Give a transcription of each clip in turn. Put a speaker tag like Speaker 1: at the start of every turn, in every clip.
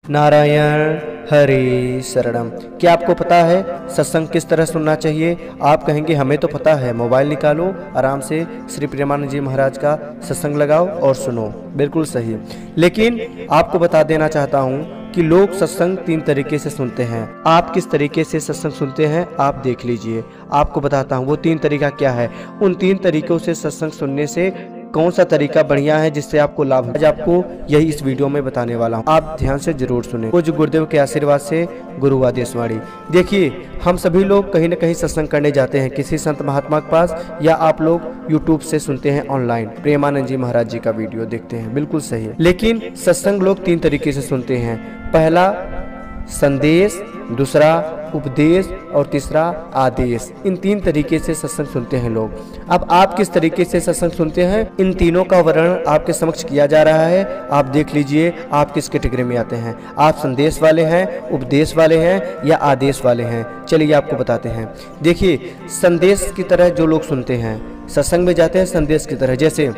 Speaker 1: नारायण हरि शरणम। क्या आपको पता है सत्संग किस तरह सुनना चाहिए? आप कहेंगे हमें तो पता है, मोबाइल निकालो, आराम से श्री प्रेमानंद जी महाराज का सत्संग लगाओ और सुनो। बिल्कुल सही। लेकिन आपको बता देना चाहता हूँ कि लोग सत्संग 3 तरीके से सुनते हैं। आप किस तरीके से सत्संग सुनते हैं आप देख लीजिए। आपको बताता हूँ वो 3 तरीका क्या है। उन 3 तरीकों से सत्संग सुनने से कौन सा तरीका बढ़िया है जिससे आपको लाभ है, आज आपको यही इस वीडियो में बताने वाला हूँ। आप ध्यान से जरूर सुने। कुछ गुरुदेव के आशीर्वाद से गुरु आदेशवाणी। देखिए, हम सभी लोग कहीं न कहीं सत्संग करने जाते हैं, किसी संत महात्मा के पास, या आप लोग यूट्यूब से सुनते हैं ऑनलाइन, प्रेमानंद जी महाराज जी का वीडियो देखते हैं। बिल्कुल सही है। लेकिन सत्संग लोग 3 तरीके से सुनते हैं। पहला संदेश, दूसरा उपदेश और तीसरा आदेश। इन 3 तरीके से सत्संग सुनते हैं लोग। अब आप किस तरीके से सत्संग सुनते हैं, इन तीनों का वर्णन आपके समक्ष किया जा रहा है। आप देख लीजिए आप किस कैटेगरी में आते हैं। आप संदेश वाले हैं, उपदेश वाले हैं या आदेश वाले हैं? चलिए आपको बताते हैं। देखिए, संदेश की तरह जो लोग सुनते हैं, सत्संग में जाते हैं संदेश की तरह। जैसे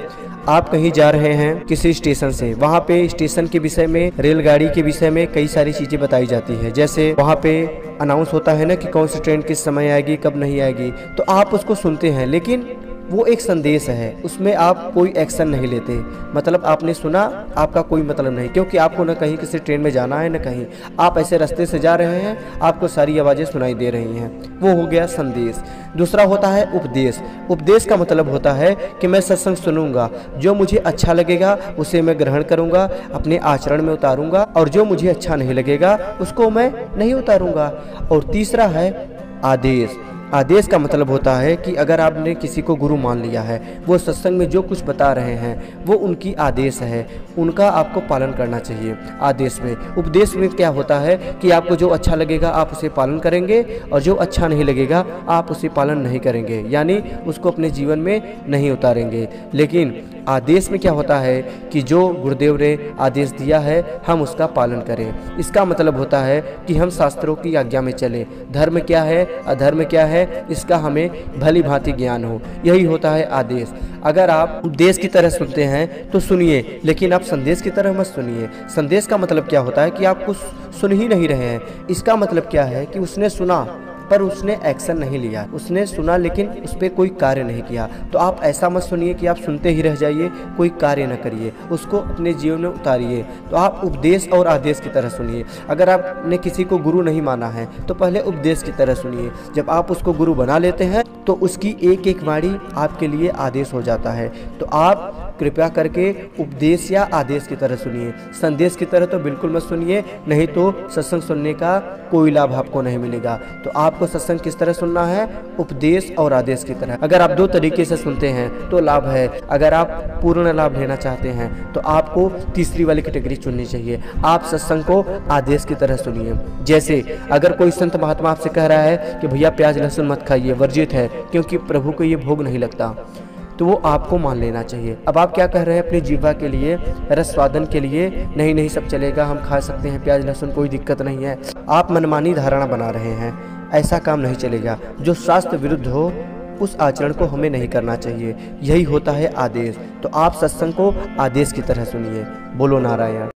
Speaker 1: आप कहीं जा रहे हैं किसी स्टेशन से, वहाँ पे स्टेशन के विषय में, रेलगाड़ी के विषय में कई सारी चीजें बताई जाती है। जैसे वहाँ पे अनाउंस होता है ना कि कौन सी ट्रेन किस समय आएगी, कब नहीं आएगी, तो आप उसको सुनते हैं। लेकिन वो एक संदेश है, उसमें आप कोई एक्शन नहीं लेते। मतलब आपने सुना, आपका कोई मतलब नहीं, क्योंकि आपको न कहीं किसी ट्रेन में जाना है न कहीं, आप ऐसे रास्ते से जा रहे हैं, आपको सारी आवाज़ें सुनाई दे रही हैं। वो हो गया संदेश। दूसरा होता है उपदेश। उपदेश का मतलब होता है कि मैं सत्संग सुनूंगा, जो मुझे अच्छा लगेगा उसे मैं ग्रहण करूंगा, अपने आचरण में उतारूंगा, और जो मुझे अच्छा नहीं लगेगा उसको मैं नहीं उतारूंगा। और तीसरा है आदेश। आदेश का मतलब होता है कि अगर आपने किसी को गुरु मान लिया है, वो सत्संग में जो कुछ बता रहे हैं वो उनकी आदेश है, उनका आपको पालन करना चाहिए। आदेश में, उपदेश में क्या होता है कि आपको जो अच्छा लगेगा आप उसे पालन करेंगे, और जो अच्छा नहीं लगेगा आप उसे पालन नहीं करेंगे, यानी उसको अपने जीवन में नहीं उतारेंगे। लेकिन आदेश में क्या होता है कि जो गुरुदेव ने आदेश दिया है हम उसका पालन करें। इसका मतलब होता है कि हम शास्त्रों की आज्ञा में चलें। धर्म क्या है, अधर्म क्या है, इसका हमें भली भांति ज्ञान हो। यही होता है आदेश। अगर आप उपदेश की तरह सुनते हैं तो सुनिए, लेकिन आप संदेश की तरह मत सुनिए। संदेश का मतलब क्या होता है कि आप कुछ सुन ही नहीं रहे हैं। इसका मतलब क्या है कि उसने सुना पर उसने एक्शन नहीं लिया। उसने सुना लेकिन उस पर कोई कार्य नहीं किया। तो आप ऐसा मत सुनिए कि आप सुनते ही रह जाइए, कोई कार्य न करिए, उसको अपने जीवन में उतारिए। तो आप उपदेश और आदेश की तरह सुनिए। अगर आपने किसी को गुरु नहीं माना है तो पहले उपदेश की तरह सुनिए। जब आप उसको गुरु बना लेते हैं तो उसकी एक एक वाणी आपके लिए आदेश हो जाता है। तो आप कृपया करके उपदेश या आदेश की तरह सुनिए। संदेश की तरह तो बिल्कुल मत सुनिए, नहीं तो सत्संग सुनने का कोई लाभ आपको नहीं मिलेगा। तो आपको सत्संग किस तरह सुनना है? उपदेश और आदेश की तरह। अगर आप 2 तरीके से सुनते हैं तो लाभ है। अगर आप पूर्ण लाभ लेना चाहते हैं तो आपको तीसरी वाली कैटेगरी चुननी चाहिए। आप सत्संग को आदेश की तरह सुनिए। जैसे अगर कोई संत महात्मा आपसे कह रहा है कि भैया प्याज लहसुन मत खाइए, वर्जित है, क्योंकि प्रभु को ये भोग नहीं लगता, तो वो आपको मान लेना चाहिए। अब आप क्या कह रहे हैं अपनी जीवा के लिए, रस स्वादन के लिए, नहीं नहीं सब चलेगा, हम खा सकते हैं प्याज लहसुन, कोई दिक्कत नहीं है। आप मनमानी धारणा बना रहे हैं। ऐसा काम नहीं चलेगा। जो शास्त्र विरुद्ध हो उस आचरण को हमें नहीं करना चाहिए। यही होता है आदेश। तो आप सत्संग को आदेश की तरह सुनिए। बोलो नारायण।